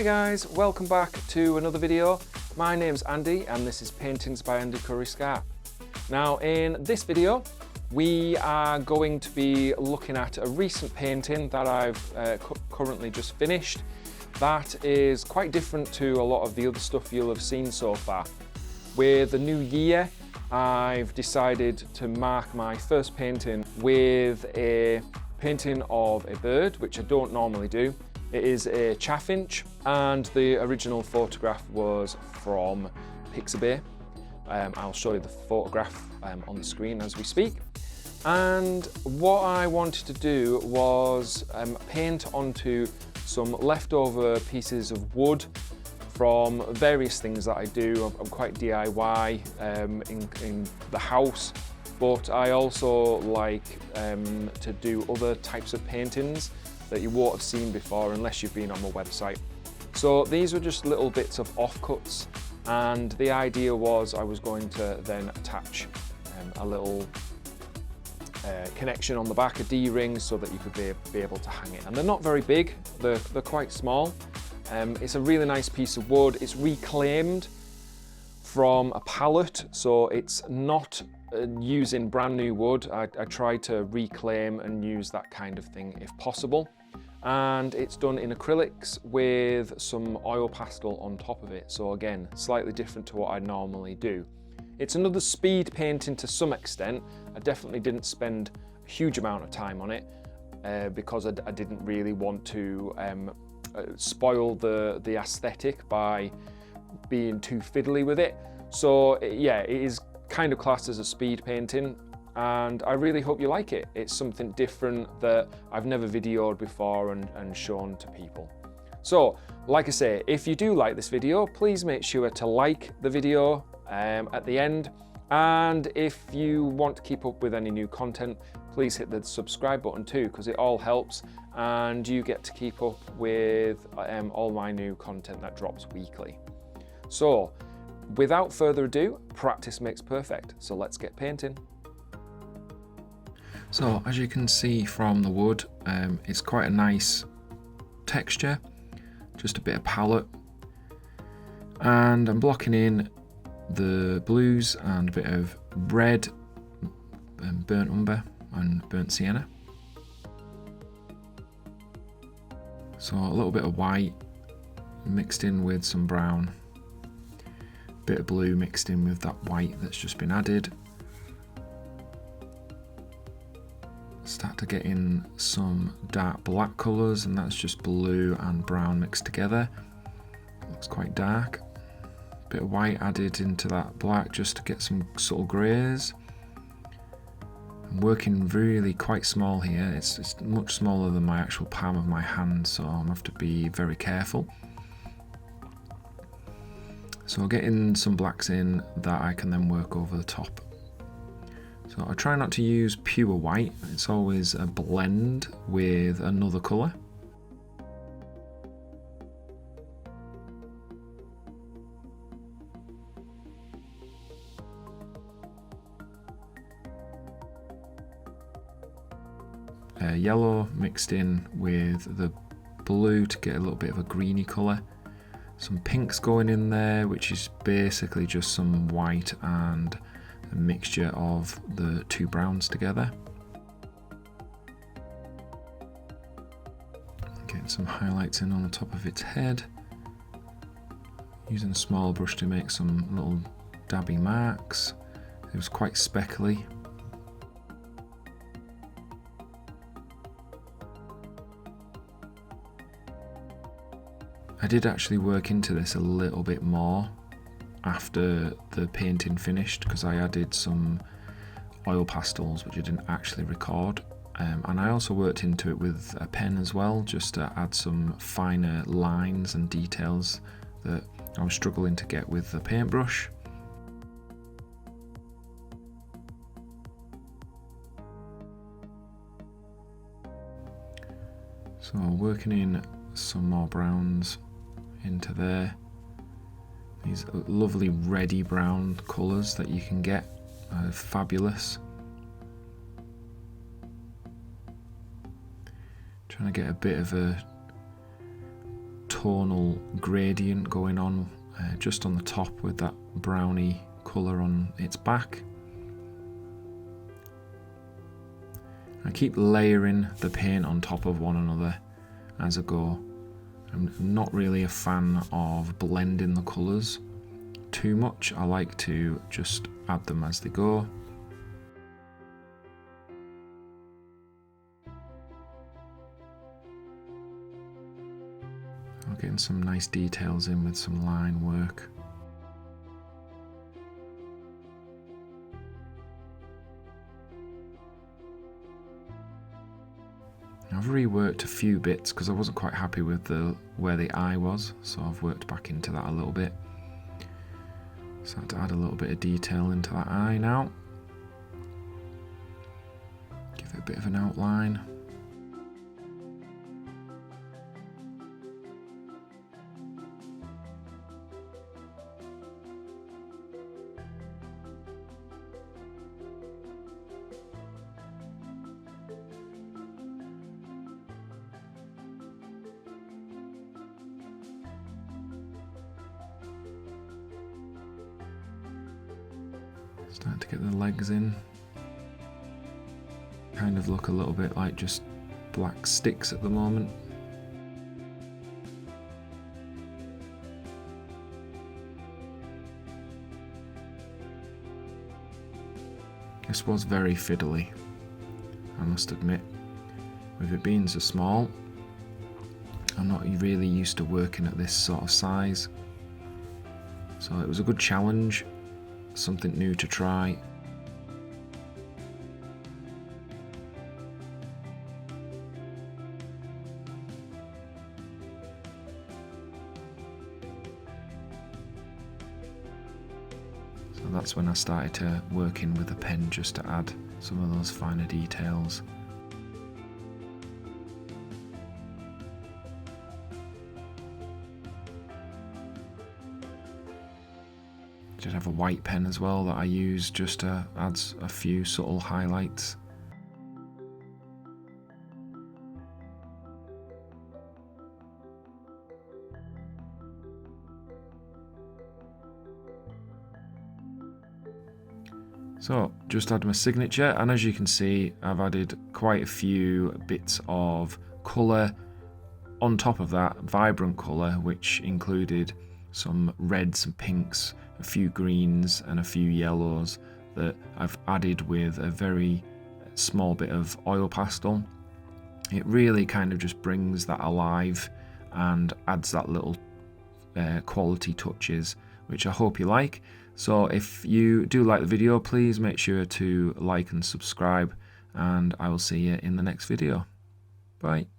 guys, welcome back to another video. My name's Andy and this is Paintings by Andy Currie-Scarr. Now in this video we are going to be looking at a recent painting that I've currently just finished. That is quite different to a lot of the other stuff you'll have seen so far. With the new year, I've decided to mark my first painting with a painting of a bird, which I don't normally do. It is a Chaffinch, and the original photograph was from Pixabay. I'll show you the photograph on the screen as we speak. And what I wanted to do was paint onto some leftover pieces of wood from various things that I do. I'm quite DIY in the house, but I also like to do other types of paintings that you won't have seen before unless you've been on my website. So these were just little bits of offcuts, and the idea was I was going to then attach a little connection on the back, a D-ring, so that you could be able to hang it. And they're not very big, they're quite small. It's a really nice piece of wood. It's reclaimed from a pallet, so it's not using brand new wood. I try to reclaim and use that kind of thing if possible. And it's done in acrylics with some oil pastel on top of it. So again, slightly different to what I normally do. It's another speed painting to some extent. I definitely didn't spend a huge amount of time on it because I didn't really want to spoil the aesthetic by being too fiddly with it. So yeah, it is kind of classed as a speed painting, and I really hope you like it. It's something different that I've never videoed before and shown to people. So like I say, if you do like this video, please make sure to like the video at the end, and if you want to keep up with any new content, please hit the subscribe button too, because it all helps and you get to keep up with all my new content that drops weekly. So without further ado, practice makes perfect, so let's get painting. So as you can see from the wood, it's quite a nice texture, just a bit of palette, and I'm blocking in the blues and a bit of red, burnt umber and burnt sienna. So a little bit of white mixed in with some brown, bit of blue mixed in with that white that's just been added. Start to get in some dark black colours, and that's just blue and brown mixed together. Looks quite dark. Bit of white added into that black just to get some subtle greys. I'm working really quite small here. It's much smaller than my actual palm of my hand, so I'm gonna have to be very careful. So I'll get in some blacks in that I can then work over the top. So I try not to use pure white, it's always a blend with another colour. Yellow mixed in with the blue to get a little bit of a greeny colour. Some pinks going in there, which is basically just some white and a mixture of the two browns together. Getting some highlights in on the top of its head. Using a small brush to make some little dabby marks. It was quite speckly. I did actually work into this a little bit more after the painting finished, because I added some oil pastels which I didn't actually record, and I also worked into it with a pen as well, just to add some finer lines and details that I was struggling to get with the paintbrush. So working in some more browns into there. These lovely reddy brown colours that you can get are fabulous. Trying to get a bit of a tonal gradient going on just on the top with that browny colour on its back. I keep layering the paint on top of one another as I go. I'm not really a fan of blending the colours too much. I like to just add them as they go. I'm getting some nice details in with some line work. I've reworked a few bits because I wasn't quite happy with where the eye was, so I've worked back into that a little bit. So I had to add a little bit of detail into that eye now. Give it a bit of an outline. Starting to get the legs in. Kind of look a little bit like just black sticks at the moment. This was very fiddly, I must admit. With it being so small, I'm not really used to working at this sort of size. So it was a good challenge. Something new to try. So that's when I started to work in with a pen just to add some of those finer details. Did have a white pen as well that I use just to add a few subtle highlights. So just add my signature, and as you can see I've added quite a few bits of colour on top of that, vibrant colour, which included some reds and pinks, a few greens and a few yellows that I've added with a very small bit of oil pastel. It really kind of just brings that alive and adds that little quality touches, which I hope you like. So if you do like the video, please make sure to like and subscribe, and I will see you in the next video. Bye.